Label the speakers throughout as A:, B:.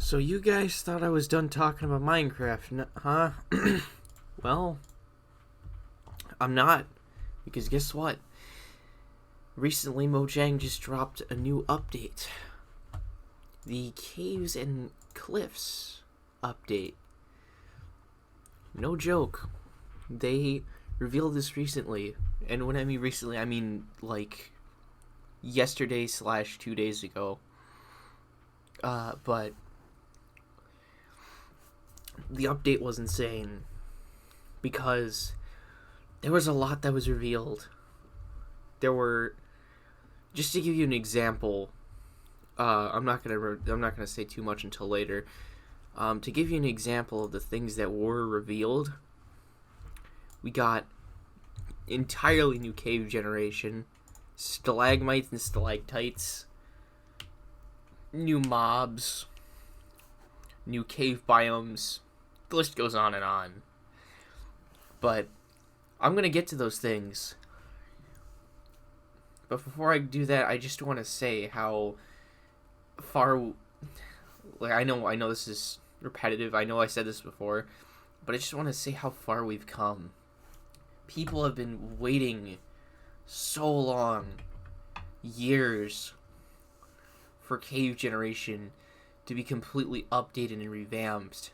A: So you guys thought I was done talking about Minecraft, huh? Well, I'm not. Because guess what? Recently, Mojang just dropped a new update. The Caves and Cliffs update. No joke. They revealed this recently. And when I mean recently, I mean like yesterday / 2 days ago. But the update was insane because there was a lot that was revealed. There were, just to give you an example, I'm not gonna say too much until later. To give you an example of the things that were revealed, we got entirely new cave generation, stalagmites and stalactites, new mobs, new cave biomes. The list goes on and on. But I'm going to get to those things. But before I do that, I just want to say how far, like, I know this is repetitive. I know I said this before, but I just want to say how far we've come. People have been waiting so long, years, for cave generation to be completely updated and revamped.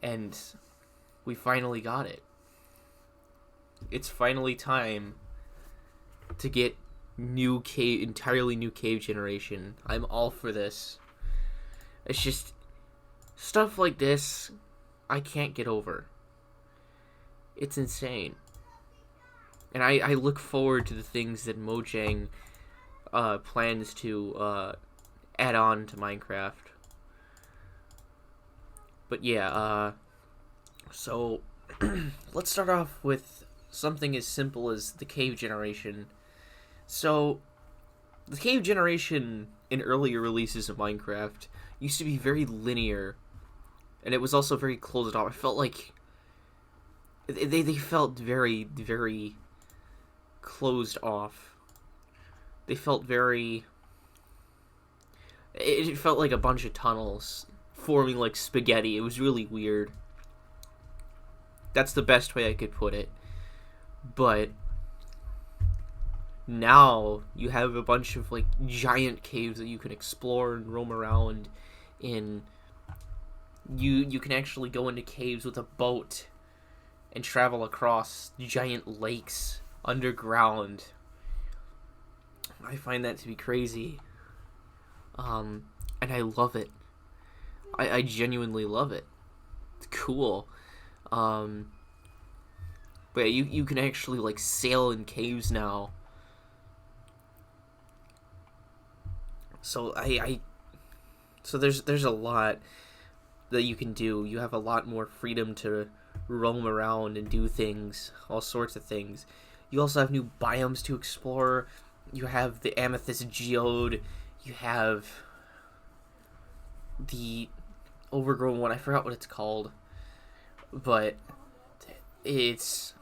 A: And we finally got it. It's finally time to get entirely new cave generation. I'm all for this. It's just stuff like this I can't get over. It's insane. And I look forward to the things that Mojang plans to add on to Minecraft. But yeah, so let's start off with something as simple as the cave generation. So, the cave generation in earlier releases of Minecraft used to be very linear, and it was also very closed off. I felt like they felt very, very closed off. They felt very... It felt like a bunch of tunnels forming like spaghetti. It was really weird. That's the best way I could put it. But now you have a bunch of like giant caves that you can explore and roam around in. You can actually go into caves with a boat and travel across giant lakes underground. I find that to be crazy. And I love it. I genuinely love it. It's cool. But yeah, you can actually like sail in caves now. So so there's a lot that you can do. You have a lot more freedom to roam around and do things, all sorts of things. You also have new biomes to explore. You have the amethyst geode. You have the overgrown one. I forgot what it's called, but it's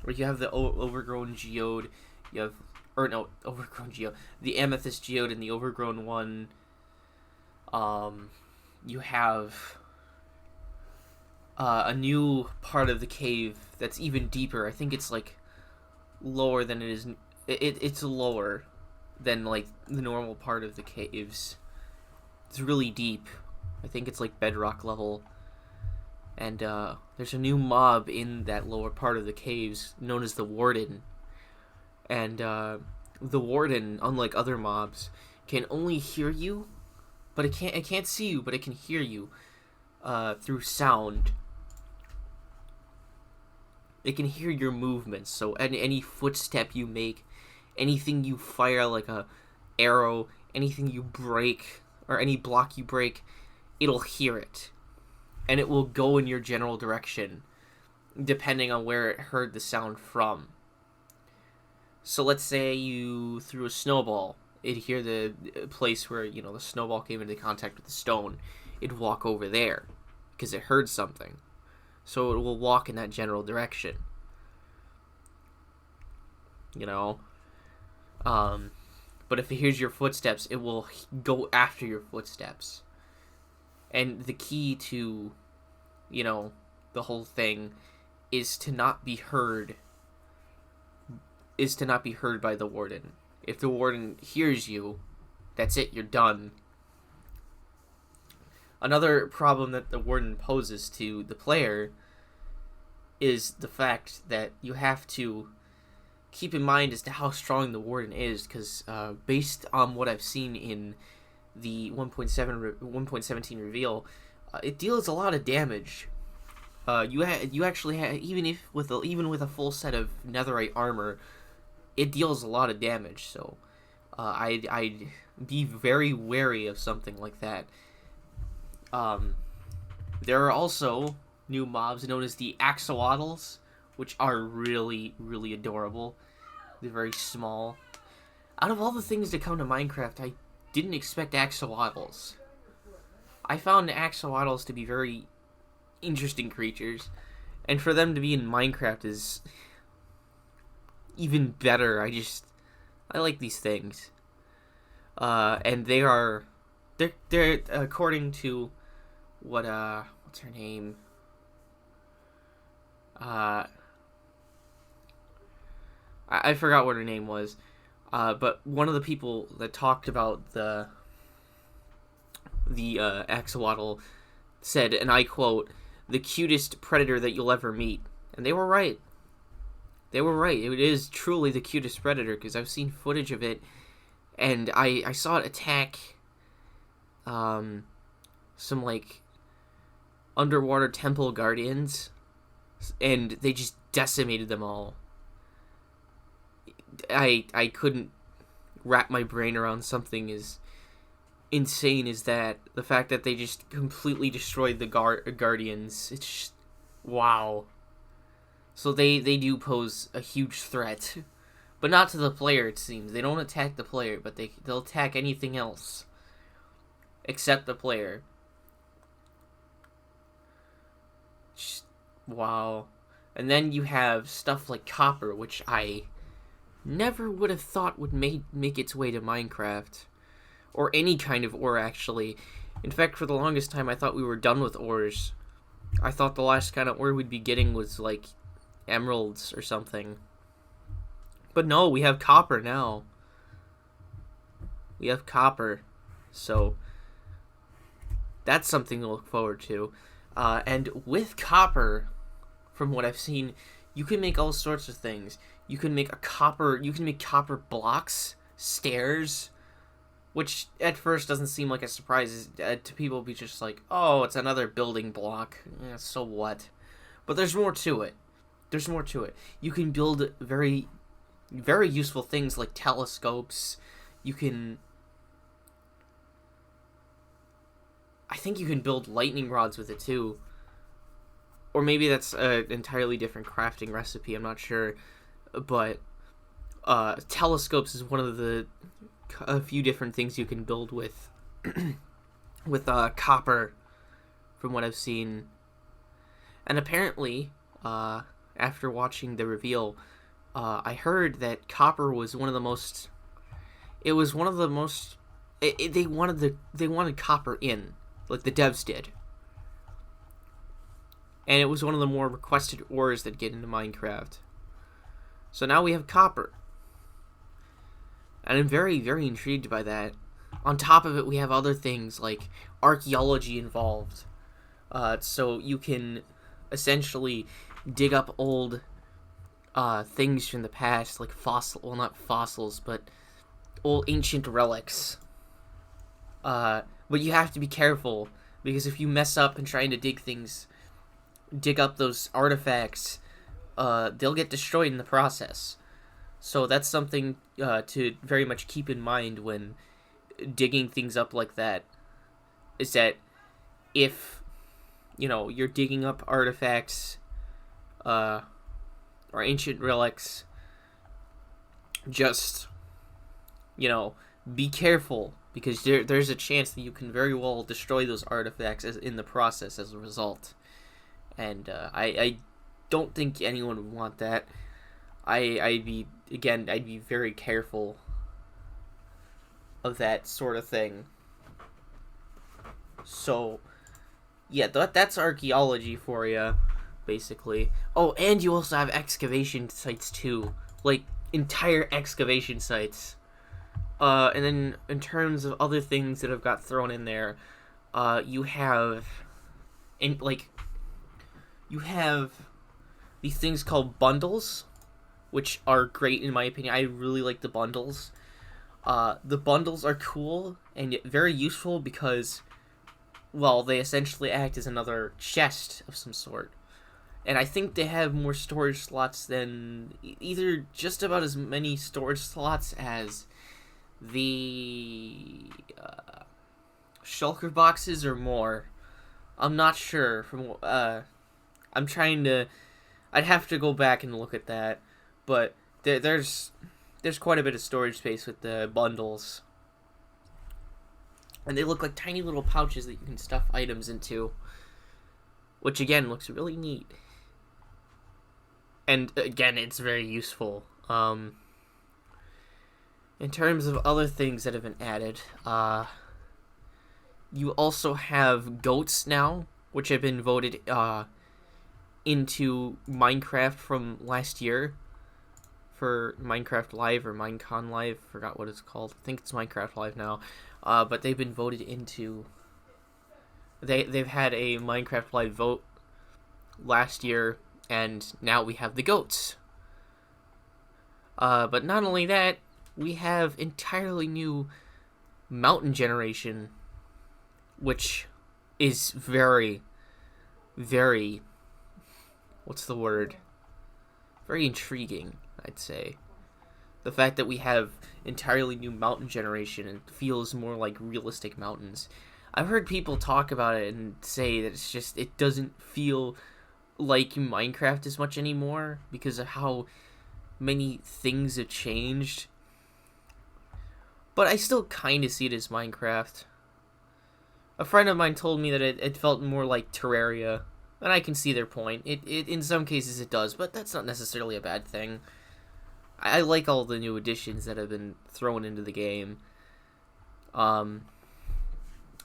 A: where you have the overgrown geode. You have, or no, overgrown geode. The amethyst geode and the overgrown one. You have a new part of the cave that's even deeper. I think it's like lower than it is. It's lower than like the normal part of the caves. It's really deep. I think it's like bedrock level. And there's a new mob in that lower part of the caves known as the Warden. And the Warden, unlike other mobs, can only hear you, but it can't see you, but it can hear you through sound. It can hear your movements, so any footstep you make, anything you fire like a arrow, anything you break, or any block you break, it'll hear it. And it will go in your general direction, depending on where it heard the sound from. So let's say you threw a snowball. It'd hear the place where, the snowball came into contact with the stone. It'd walk over there, because it heard something. So it will walk in that general direction. But if it hears your footsteps, it will go after your footsteps. And the key to, you know, the whole thing is to not be heard. Is to not be heard by the warden. If the warden hears you, that's it, you're done. Another problem that the warden poses to the player is the fact that you have to keep in mind as to how strong the warden is, because based on what I've seen in the 1.17 reveal, it deals a lot of damage. You actually have, even with a full set of netherite armor, it deals a lot of damage. So I'd be very wary of something like that. There are also new mobs known as the axolotls, which are really, really adorable. They're very small. Out of all the things that come to Minecraft, I didn't expect axolotls. I found axolotls to be very interesting creatures, and for them to be in Minecraft is even better. I like these things. And they're according to what's her name? I forgot what her name was. But one of the people that talked about the axolotl said, and I quote, "the cutest predator that you'll ever meet." And they were right. They were right. It is truly the cutest predator, because I've seen footage of it, and I saw it attack some like underwater temple guardians, and they just decimated them all. I couldn't wrap my brain around something as insane as that. The fact that they just completely destroyed the guardians. It's just, wow. So they do pose a huge threat. But not to the player, it seems. They don't attack the player, but they'll attack anything else. Except the player. Just, wow. And then you have stuff like copper, which I never would have thought would make its way to Minecraft. Or any kind of ore, actually. In fact, for the longest time, I thought we were done with ores. I thought the last kind of ore we'd be getting was, like, emeralds or something. But no, we have copper now. We have copper. So, that's something to look forward to. And with copper, from what I've seen, you can make all sorts of things. You can make copper blocks, stairs, which at first doesn't seem like a surprise to people. Be just like, oh, it's another building block. Yeah, so what? But there's more to it. There's more to it. You can build very, very useful things like telescopes. You can... I think you can build lightning rods with it too. Or maybe that's an entirely different crafting recipe, I'm not sure. But telescopes is one of a few different things you can build with with copper, from what I've seen. And apparently, after watching the reveal, I heard that copper was one of the most... It was one of the most... They wanted copper in, like the devs did. And it was one of the more requested ores that get into Minecraft. So now we have copper. And I'm very, very intrigued by that. On top of it, we have other things like archaeology involved. So you can essentially dig up old things from the past, like not fossils, but old ancient relics. But you have to be careful, because if you mess up in trying to dig up those artifacts, they'll get destroyed in the process. So that's something to very much keep in mind when digging things up like that, is that if, you're digging up artifacts or ancient relics, just, be careful, because there's a chance that you can very well destroy those artifacts in the process as a result. And I don't think anyone would want that. I'd be very careful of that sort of thing. So, yeah, that's archaeology for you, basically. Oh, and you also have excavation sites too, like entire excavation sites. And then in terms of other things that have got thrown in there, you have, in like, you have these things called bundles, which are great in my opinion. I really like the bundles. The bundles are cool and yet very useful because, well, they essentially act as another chest of some sort. And I think they have more storage slots than either just about as many storage slots as the shulker boxes or more. I'm not sure. I'm trying to. I'd have to go back and look at that, but there's quite a bit of storage space with the bundles, and they look like tiny little pouches that you can stuff items into, which again looks really neat. And again, it's very useful. In terms of other things that have been added, you also have goats now, which have been voted into Minecraft from last year for Minecraft Live or Minecon Live. Forgot what it's called. I think it's Minecraft Live now. But they've been voted into. They've had a Minecraft Live vote last year, and now we have the goats. But not only that, we have entirely new mountain generation, which is very, very, what's the word? Very intriguing, I'd say. The fact that we have entirely new mountain generation and feels more like realistic mountains. I've heard people talk about it and say that it's just, it doesn't feel like Minecraft as much anymore because of how many things have changed. But I still kind of see it as Minecraft. A friend of mine told me that it felt more like Terraria, and I can see their point. It in some cases it does, but that's not necessarily a bad thing. I like all the new additions that have been thrown into the game.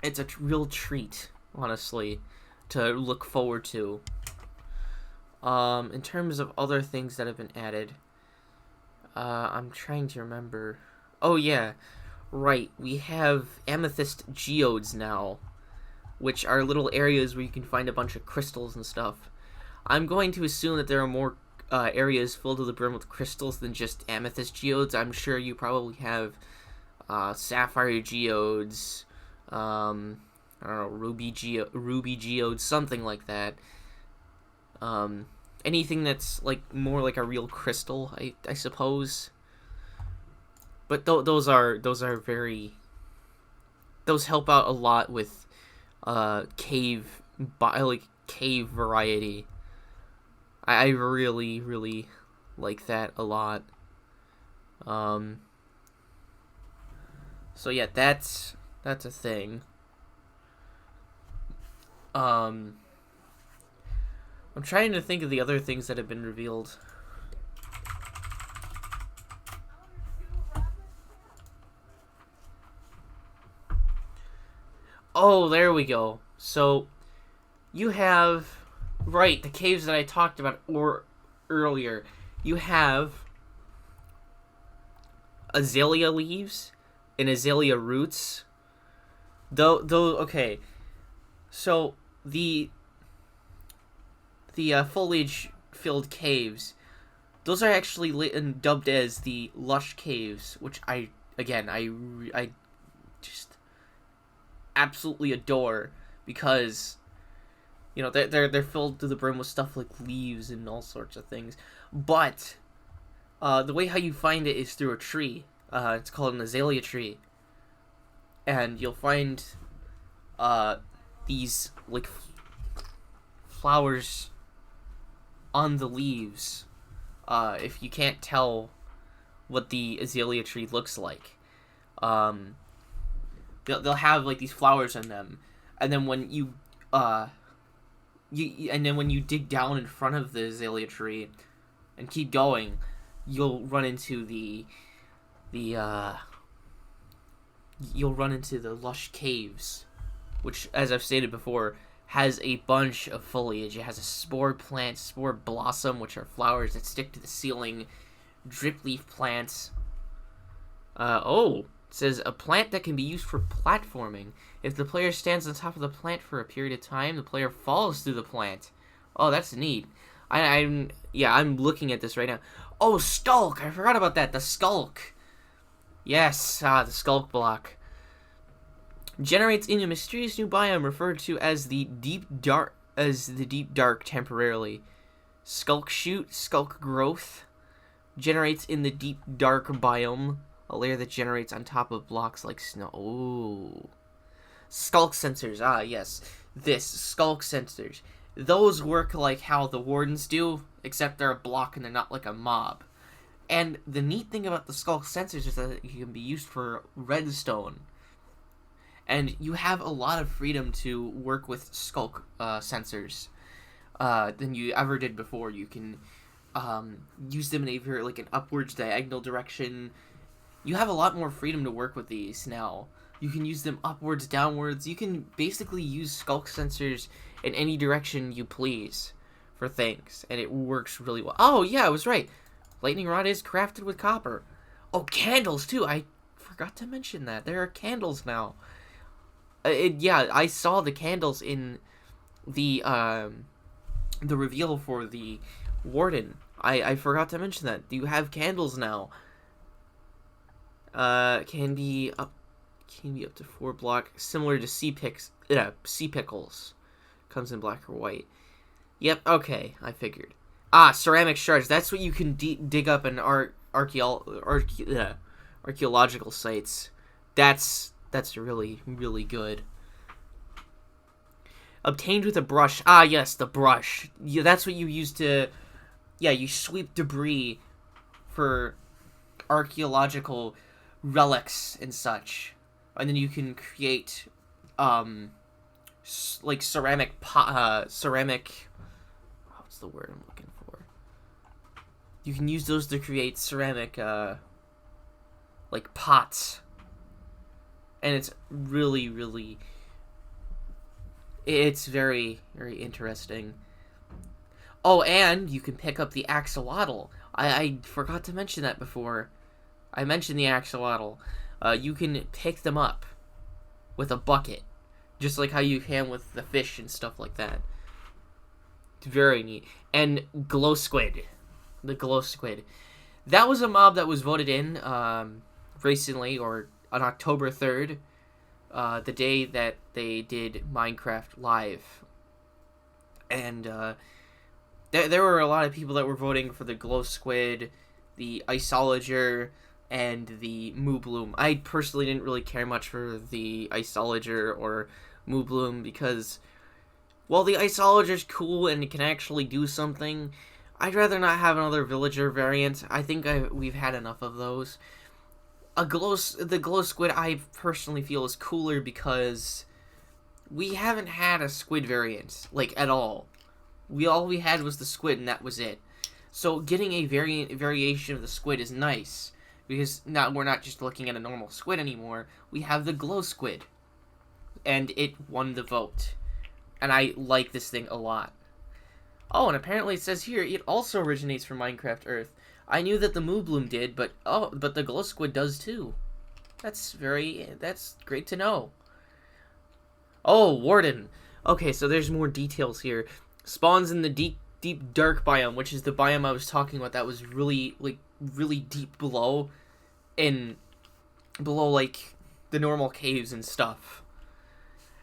A: It's a real treat, honestly, to look forward to. In terms of other things that have been added, I'm trying to remember. Oh yeah, right. We have amethyst geodes now, which are little areas where you can find a bunch of crystals and stuff. I'm going to assume that there are more areas filled to the brim with crystals than just amethyst geodes. I'm sure you probably have sapphire geodes, I don't know, ruby geodes, something like that. Anything that's like more like a real crystal, I suppose. But those help out a lot with cave variety. I really, really like that a lot. So yeah, that's a thing. I'm trying to think of the other things that have been revealed. Oh, there we go. So, you have, right, the caves that I talked about earlier. You have azalea leaves and azalea roots. Okay. So, the foliage-filled caves, those are actually dubbed as the lush caves, which I just absolutely adore, because they're filled to the brim with stuff like leaves and all sorts of things. But the way how you find it is through a tree. It's called an azalea tree, and you'll find these like flowers on the leaves. If you can't tell what the azalea tree looks like, they'll have like these flowers in them, and then when you dig down in front of the azalea tree and keep going, you'll run into the lush caves, which, as I've stated before, has a bunch of foliage. It has a spore plant, spore blossom, which are flowers that stick to the ceiling, drip leaf plants. It says a plant that can be used for platforming. If the player stands on top of the plant for a period of time, the player falls through the plant. Oh, that's neat. I'm looking at this right now. Oh, Skulk! I forgot about that. The Skulk. Yes, the Skulk block. Generates in a mysterious new biome referred to as the deep dark temporarily. Skulk shoot, Skulk growth. Generates in the deep dark biome. A layer that generates on top of blocks like snow. Ooh. Skulk sensors. Ah, yes. Skulk sensors. Those work like how the wardens do, except they're a block and they're not like a mob. And the neat thing about the Skulk sensors is that you can be used for redstone. And you have a lot of freedom to work with Skulk sensors than you ever did before. You can use them in either like an upwards diagonal direction. You have a lot more freedom to work with these now. You can use them upwards, downwards. You can basically use Skulk sensors in any direction you please for things, and it works really well. Oh, yeah, I was right. Lightning Rod is crafted with copper. Oh, candles, too. I forgot to mention that. There are candles now. I saw the candles in the reveal for the Warden. I forgot to mention that. You have candles now. Can be up to 4 block, similar to sea pickles. Comes in black or white. Yep, okay, I figured. Ceramic shards. That's what you can dig up in archaeological sites. That's really, really good. Obtained with a brush. Ah, yes, the brush. Yeah, that's what you use to... Yeah, you sweep debris for archaeological relics and such. And then you can create, like ceramic... ceramic... What's the word I'm looking for? You can use those to create ceramic, like pots. And it's really, really... It's very, very interesting. Oh, and you can pick up the axolotl. I forgot to mention that before. I mentioned the axolotl. You can pick them up with a bucket. Just like how you can with the fish and stuff like that. It's very neat. And glow squid. The glow squid. That was a mob that was voted in recently, or on October 3rd. The day that they did Minecraft Live. And there were a lot of people that were voting for the glow squid, the isolager, and the moo bloom. I personally didn't really care much for the isolager or moo bloom because, while the isolager's cool and it can actually do something, I'd rather not have another villager variant. I think we've had enough of those. The glow squid I personally feel is cooler because we haven't had a squid variant, like, at all. All we had was the squid, and that was it. So getting a variation of the squid is nice, because now we're not just looking at a normal squid anymore. We have the glow squid, and it won the vote. And I like this thing a lot. Oh, and apparently it says here it also originates from Minecraft Earth. I knew that the moo bloom did, but the glow squid does too. That's great to know. Oh, Warden. Okay, so there's more details here. Spawns in the deep dark biome, which is the biome I was talking about that was really deep below like the normal caves and stuff.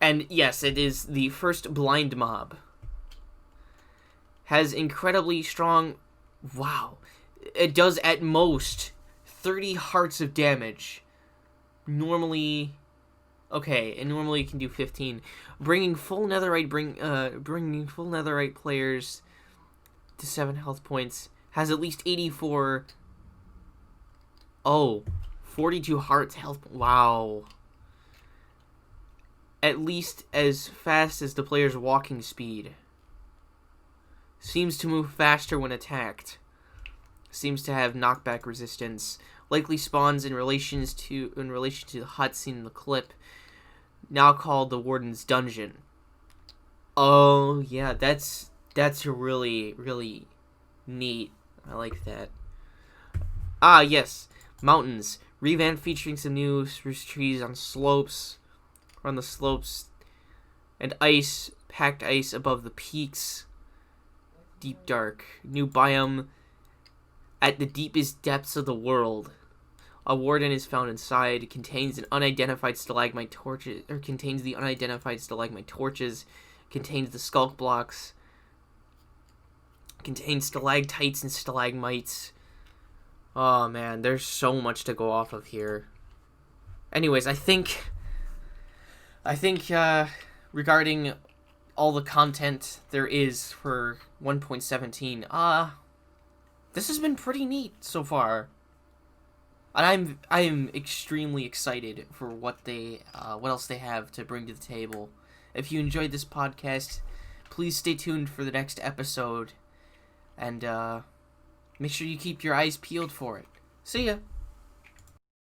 A: And yes, it is the first blind mob. Has incredibly strong... Wow. It does at most 30 hearts of damage. Normally... Okay, and normally you can do 15. Bringing full netherite players to 7 health points. Has at least 84... Oh, 42 hearts health... Wow. At least as fast as the player's walking speed. Seems to move faster when attacked. Seems to have knockback resistance. Likely spawns in relation to the hut seen in the clip. Now called the Warden's Dungeon. Oh yeah, that's really really neat. I like that. Ah yes, mountains revamp featuring some new spruce trees on slopes, on the slopes, and ice, packed ice above the peaks. Deep dark, new biome at the deepest depths of the world. A warden is found inside. Contains an unidentified stalagmite torches, or contains the unidentified stalagmite torches. Contains the skulk blocks. Contains stalactites and stalagmites. Oh man, there's so much to go off of here. Anyways, I think regarding all the content there is for 1.17, this has been pretty neat so far. And I'm extremely excited for what else they have to bring to the table. If you enjoyed this podcast, please stay tuned for the next episode, and make sure you keep your eyes peeled for it. See ya.